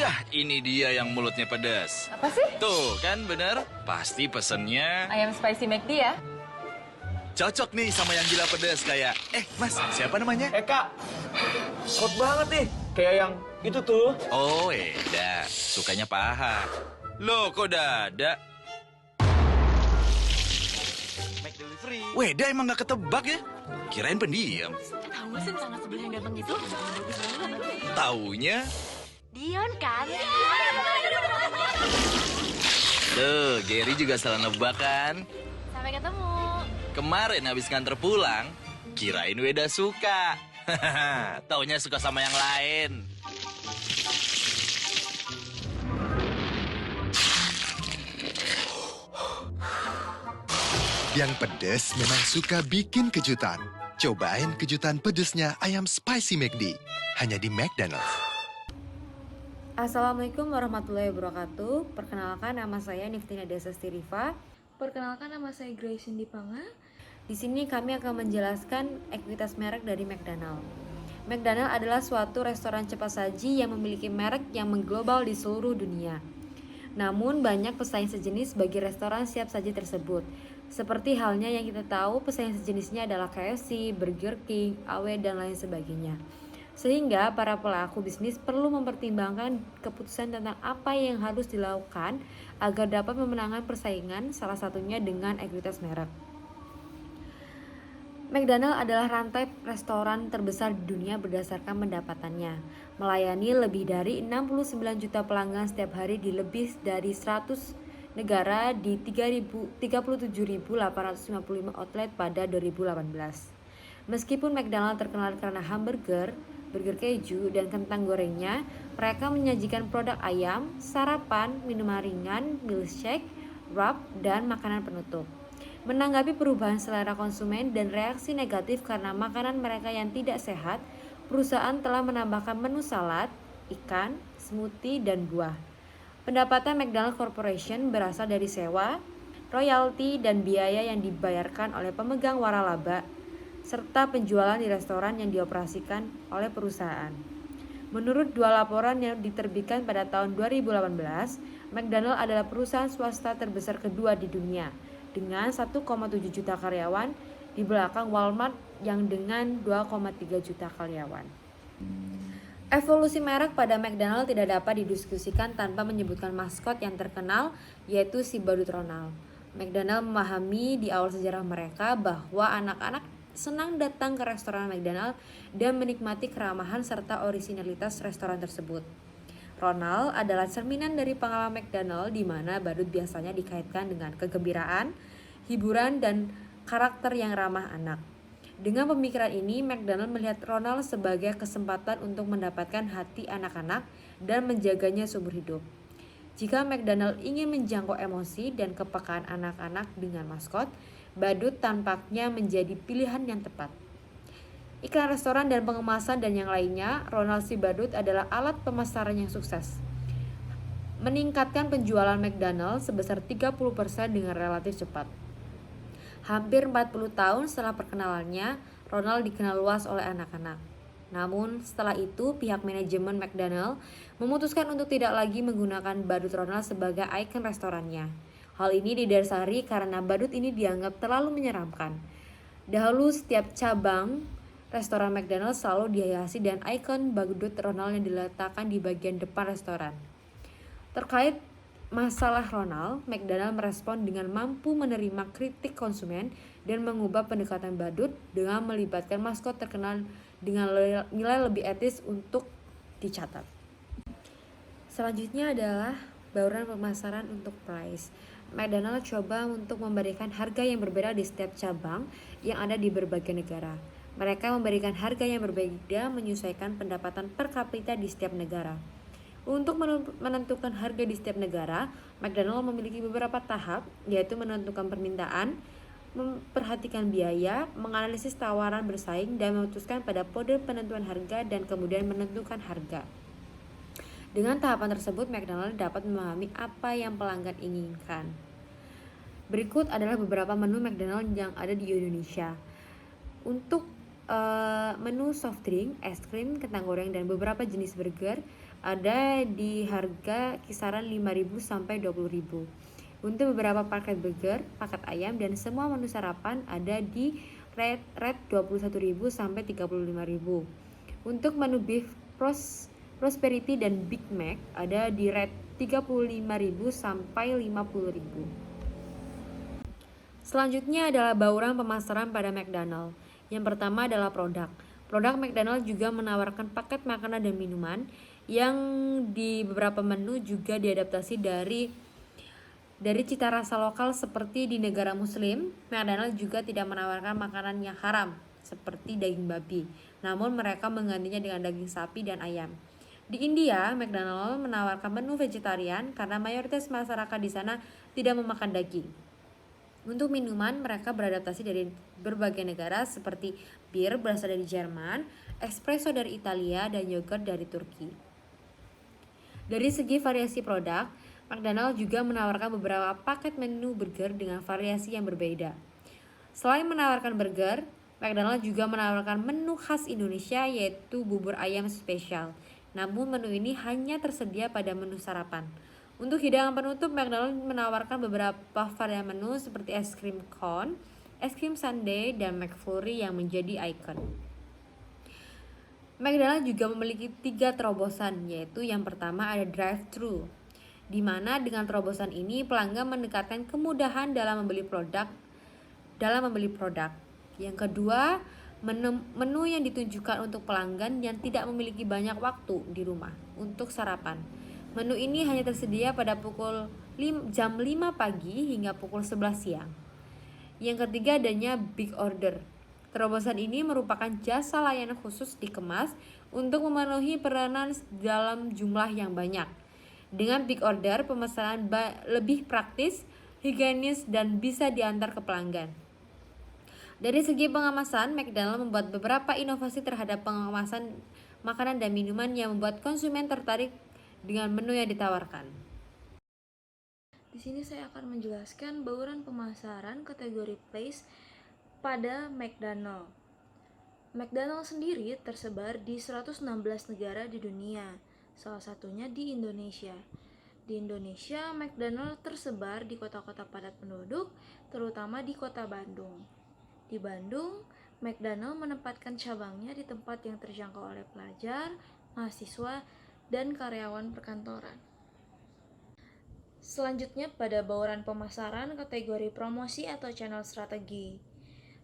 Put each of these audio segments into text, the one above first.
Dah, ini dia yang mulutnya pedas. Apa sih? Tuh, kan bener? Pasti pesennya Ayam spicy McD ya? cocok nih sama yang gila pedas kayak... Mas, siapa namanya? Kak, hot banget nih. Kayak yang itu tuh. Oh, Eda. Sukanya paha. Loh, kok dada? Make delivery. Weda emang gak ketebak ya? Kirain pendiam. Tahu nggak sih tetangga sebelah yang ganteng itu? Taunya... Dion kan? Tuh, Gary juga salah nebak kan? Sampai ketemu. Kemarin habis nganter pulang, kirain Weda suka. Taunya suka sama yang lain. Yang pedes memang suka bikin kejutan. Cobain kejutan pedesnya ayam spicy McD. Hanya di McDonald's. Assalamualaikum warahmatullahi wabarakatuh. Perkenalkan, nama saya Niftina Desa Stiriva. Perkenalkan, nama saya Grace Dipanga. Di sini kami akan menjelaskan ekuitas merek dari McDonald. McDonald adalah suatu restoran cepat saji yang memiliki merek yang mengglobal di seluruh dunia. Namun banyak pesaing sejenis bagi restoran siap saji tersebut. Seperti halnya yang kita tahu, pesaing sejenisnya adalah KFC, Burger King, AW, dan lain sebagainya. Sehingga para pelaku bisnis perlu mempertimbangkan keputusan tentang apa yang harus dilakukan agar dapat memenangkan persaingan, salah satunya dengan ekuitas merek. McDonald adalah rantai restoran terbesar di dunia berdasarkan pendapatannya, melayani lebih dari 69 juta pelanggan setiap hari di lebih dari 100 negara di 37.855 outlet pada 2018. Meskipun McDonald terkenal karena hamburger, burger keju, dan kentang gorengnya, mereka menyajikan produk ayam, sarapan, minuman ringan, milkshake, wrap, dan makanan penutup. Menanggapi perubahan selera konsumen dan reaksi negatif karena makanan mereka yang tidak sehat, perusahaan telah menambahkan menu salad, ikan, smoothie, dan buah. Pendapatan McDonald Corporation berasal dari sewa, royalti, dan biaya yang dibayarkan oleh pemegang waralaba, serta penjualan di restoran yang dioperasikan oleh perusahaan. Menurut dua laporan yang diterbitkan pada tahun 2018, McDonald adalah perusahaan swasta terbesar kedua di dunia, dengan 1,7 juta karyawan di belakang Walmart yang dengan 2,3 juta karyawan. Evolusi merek pada McDonald tidak dapat didiskusikan tanpa menyebutkan maskot yang terkenal, yaitu si badut Ronald. McDonald memahami di awal sejarah mereka bahwa anak-anak senang datang ke restoran McDonald dan menikmati keramahan serta orisinalitas restoran tersebut. Ronald adalah cerminan dari pengalaman McDonald di mana badut biasanya dikaitkan dengan kegembiraan, hiburan, dan karakter yang ramah anak. Dengan pemikiran ini, McDonald melihat Ronald sebagai kesempatan untuk mendapatkan hati anak-anak dan menjaganya seumur hidup. Jika McDonald ingin menjangkau emosi dan kepekaan anak-anak dengan maskot, badut tampaknya menjadi pilihan yang tepat. Iklan restoran dan pengemasan dan yang lainnya, Ronald si Badut adalah alat pemasaran yang sukses. Meningkatkan penjualan McDonald sebesar 30% dengan relatif cepat. Hampir 40 tahun setelah perkenalannya, Ronald dikenal luas oleh anak-anak. Namun setelah itu, pihak manajemen McDonald memutuskan untuk tidak lagi menggunakan badut Ronald sebagai ikon restorannya. Hal ini didasari karena badut ini dianggap terlalu menyeramkan. Dahulu setiap cabang restoran McDonald selalu dihiasi dan ikon badut Ronald yang diletakkan di bagian depan restoran. Terkait masalah Ronald, McDonald merespon dengan mampu menerima kritik konsumen dan mengubah pendekatan badut dengan melibatkan maskot terkenal dengan nilai lebih etis untuk dicatat. Selanjutnya adalah bauran pemasaran untuk price. McDonald coba untuk memberikan harga yang berbeda di setiap cabang yang ada di berbagai negara. Mereka memberikan harga yang berbeda menyesuaikan pendapatan per kapita di setiap negara. Untuk menentukan harga di setiap negara, McDonald memiliki beberapa tahap, yaitu menentukan permintaan, memperhatikan biaya, menganalisis tawaran bersaing, dan memutuskan pada kode penentuan harga dan kemudian menentukan harga. Dengan tahapan tersebut, McDonald dapat memahami apa yang pelanggan inginkan. Berikut adalah beberapa menu McDonald yang ada di Indonesia. Untuk menu soft drink, es krim, kentang goreng, dan beberapa jenis burger, ada di harga kisaran 5.000 sampai 20.000. Untuk beberapa paket burger, paket ayam, dan semua menu sarapan ada di rate 21.000 sampai 35.000. Untuk menu beef prosperity dan Big Mac ada di rate 35.000 sampai 50.000. Selanjutnya adalah bauran pemasaran pada McDonald. Yang pertama adalah produk. Produk McDonald juga menawarkan paket makanan dan minuman yang di beberapa menu juga diadaptasi dari cita rasa lokal seperti di negara muslim. McDonald juga tidak menawarkan makanan yang haram seperti daging babi, namun mereka menggantinya dengan daging sapi dan ayam. Di India, McDonald menawarkan menu vegetarian karena mayoritas masyarakat di sana tidak memakan daging. Untuk minuman, mereka beradaptasi dari berbagai negara seperti bir berasal dari Jerman, espresso dari Italia, dan yogurt dari Turki. Dari segi variasi produk, McDonald juga menawarkan beberapa paket menu burger dengan variasi yang berbeda. Selain menawarkan burger, McDonald juga menawarkan menu khas Indonesia yaitu bubur ayam spesial. Namun menu ini hanya tersedia pada menu sarapan. Untuk hidangan penutup, McDonald menawarkan beberapa varian menu seperti es krim cone, es krim sundae, dan McFlurry yang menjadi ikon. McDonald juga memiliki 3 terobosan, yaitu yang pertama ada drive-thru, di mana dengan terobosan ini pelanggan mendekatkan kemudahan dalam membeli produk. Yang kedua, menu yang ditunjukkan untuk pelanggan yang tidak memiliki banyak waktu di rumah untuk sarapan. Menu ini hanya tersedia pada jam 5 pagi hingga pukul 11 siang. Yang ketiga adanya Big Order. Terobosan ini merupakan jasa layanan khusus dikemas untuk memenuhi peranan dalam jumlah yang banyak. Dengan Big Order, pemesanan lebih praktis, higienis, dan bisa diantar ke pelanggan. Dari segi pengemasan, McDonald membuat beberapa inovasi terhadap pengemasan makanan dan minuman yang membuat konsumen tertarik dengan menu yang ditawarkan. Di sini saya akan menjelaskan bauran pemasaran kategori place pada McDonald. McDonald sendiri tersebar di 116 negara di dunia, salah satunya di Indonesia. Di Indonesia, McDonald tersebar di kota-kota padat penduduk, terutama di kota Bandung. Di Bandung, McDonald menempatkan cabangnya di tempat yang terjangkau oleh pelajar, mahasiswa, dan karyawan perkantoran. Selanjutnya pada bauran pemasaran kategori promosi atau channel strategi.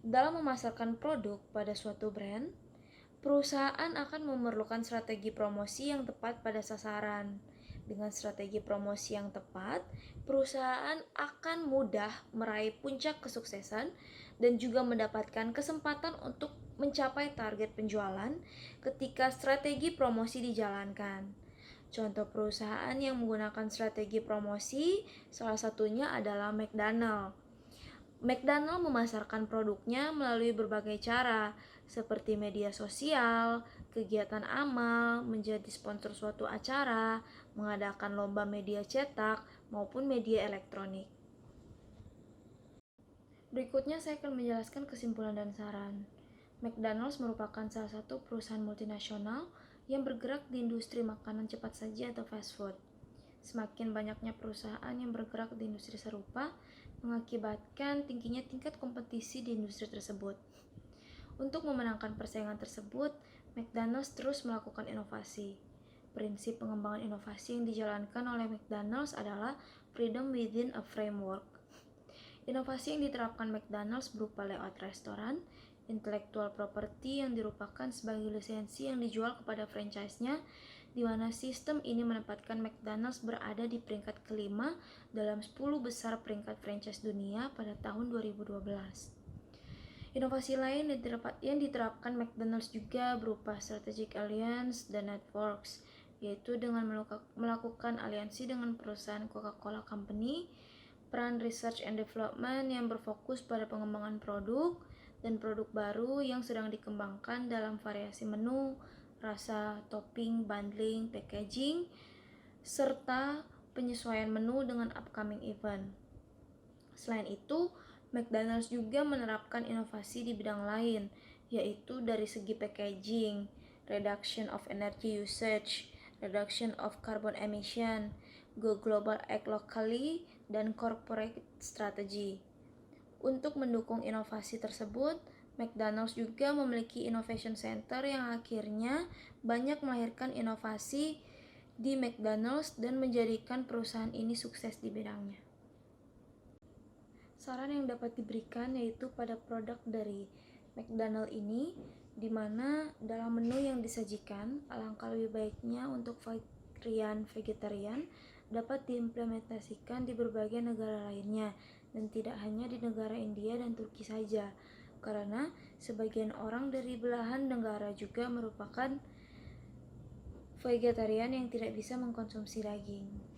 Dalam memasarkan produk pada suatu brand, perusahaan akan memerlukan strategi promosi yang tepat pada sasaran. Dengan strategi promosi yang tepat, perusahaan akan mudah meraih puncak kesuksesan dan juga mendapatkan kesempatan untuk mencapai target penjualan ketika strategi promosi dijalankan. Contoh perusahaan yang menggunakan strategi promosi salah satunya adalah McDonald. McDonald memasarkan produknya melalui berbagai cara, seperti media sosial, kegiatan amal, menjadi sponsor suatu acara, mengadakan lomba media cetak, maupun media elektronik. Berikutnya saya akan menjelaskan kesimpulan dan saran. McDonald's merupakan salah satu perusahaan multinasional yang bergerak di industri makanan cepat saji atau fast food. Semakin banyaknya perusahaan yang bergerak di industri serupa mengakibatkan tingginya tingkat kompetisi di industri tersebut. Untuk memenangkan persaingan tersebut, McDonald's terus melakukan inovasi. Prinsip pengembangan inovasi yang dijalankan oleh McDonald's adalah freedom within a framework. Inovasi yang diterapkan McDonald's berupa layout restoran, intellectual property yang dirupakan sebagai lisensi yang dijual kepada franchise-nya, di mana sistem ini menempatkan McDonald's berada di peringkat kelima dalam 10 besar peringkat franchise dunia pada tahun 2012. Inovasi lain yang diterapkan McDonald's juga berupa strategic alliance dan networks, yaitu dengan melakukan aliansi dengan perusahaan Coca-Cola Company, peran research and development yang berfokus pada pengembangan produk, dan produk baru yang sedang dikembangkan dalam variasi menu, rasa, topping, bundling, packaging, serta penyesuaian menu dengan upcoming event. Selain itu, McDonald's juga menerapkan inovasi di bidang lain, yaitu dari segi packaging, reduction of energy usage, reduction of carbon emission, go global, act locally, dan corporate strategy. Untuk mendukung inovasi tersebut, McDonald's juga memiliki Innovation Center yang akhirnya banyak melahirkan inovasi di McDonald's dan menjadikan perusahaan ini sukses di bidangnya. Saran yang dapat diberikan yaitu pada produk dari McDonald's ini, di mana dalam menu yang disajikan, alangkah lebih baiknya untuk varian vegetarian dapat diimplementasikan di berbagai negara lainnya dan tidak hanya di negara India dan Turki saja, karena sebagian orang dari belahan negara juga merupakan vegetarian yang tidak bisa mengkonsumsi daging.